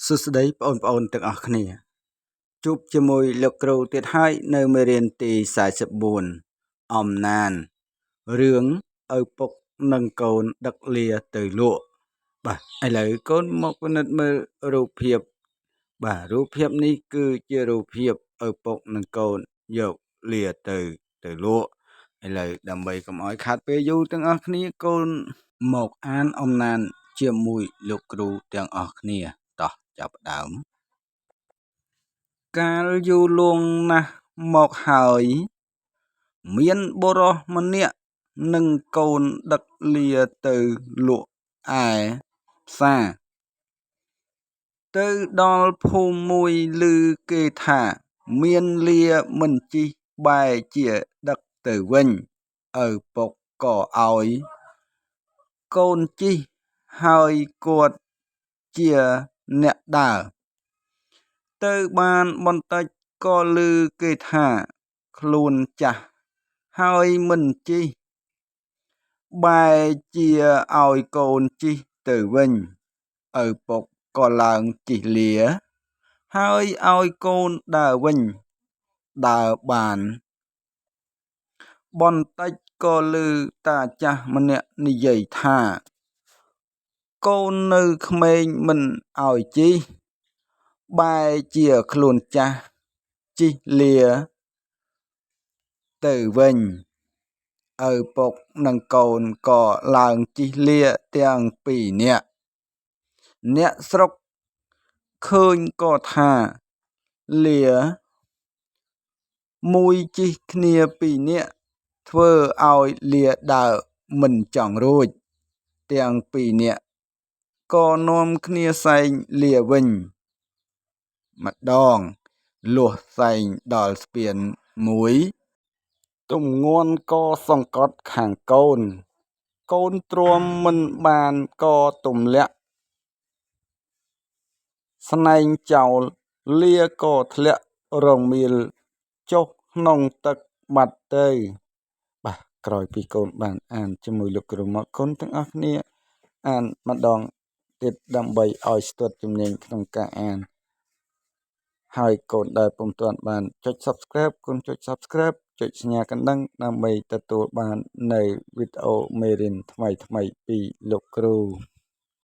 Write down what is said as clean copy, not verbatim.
សួស្តីបងប្អូនទាំងអស់គ្នាជួបជាមួយលោកគ្រូទៀតហើយនៅមេរៀនទី44អំណានរឿងឪពុកនិងកូនដឹកលាទៅលក់បាទឥឡូវកូនមកពិនិត្យមើលរូបភាពបាទរូបភាពនេះគឺជារូបភាពឪពុកនិងកូនយកលាទៅលក់ឥឡូវដើម្បីកុំឲ្យខាតពេលយូរទាំងអស់គ្នាកូនមកអានអំណានជាមួយលោកគ្រូទាំងអស់គ្នាតោះចាប់ផ្ដើមកាលយូរលង់ណាស់មកហើយមានបុរសម្នាក់និងកូនដឹកលាទៅលក់ឯផ្សារទៅដល់ភូមិមួយឮគេថាមានលាមិនជិះបែរជាដឹកទៅវិញឪពុកក៏ឲ្យកូនជិះហើយគាត់ជាអ្នកដើរទៅបានបន្តិចក៏ឮគេថាខ្លួនចាស់ហើយមិនជិះបែរជាឲ្យកូនជិះទៅវិញឪពុកក៏ឡើងជិះលាហើយឲ្យកូនដើរវិញដើរបានបន្តិចក៏ឮតាចាស់ម្នាក់និយាយថាកូននៅក្មេងមិនឲ្យជិះបែរជាខ្លួនចាស់ជិះលាទៅវិញឪពុកនិងកូនក៏ឡើងជិះលាទាំងពីរនាក់អ្នកស្រុកឃើញក៏ថាលាមួយជិះគ្នាពីរនាក់ធ្វើឲ្យលាដើរមិនចង់រួចទាំងពីរនាក់ក៏នាំគ្នាសែងលាវិញម្ដងលុះសែងដល់ស្ពានមួយទម្ងន់ក៏សង្កត់ខាងកូនទ្រាំមិនបានក៏ទម្លាក់ស្នែងចោលលាក៏ធ្លាក់រមាលចុះក្នុងទឹកបាត់ទៅបាទក្រោយពីកូនបានអានជាមួយលោកគ្រូមកកូនទាំងអស់គ្នាអានម្ដងទៀតដើម្បីឲ្យស្ទាត់ជំនាញក្នុងការអានហើយកូនដែលពុំទាន់បានចុច Subscribe កូនចុច Subscribe ចុចសញ្ញាកណ្ដឹងដើម្បីទទួលបាននៅវីដេអូមេរៀនថ្មីៗពីលោកគ្រូ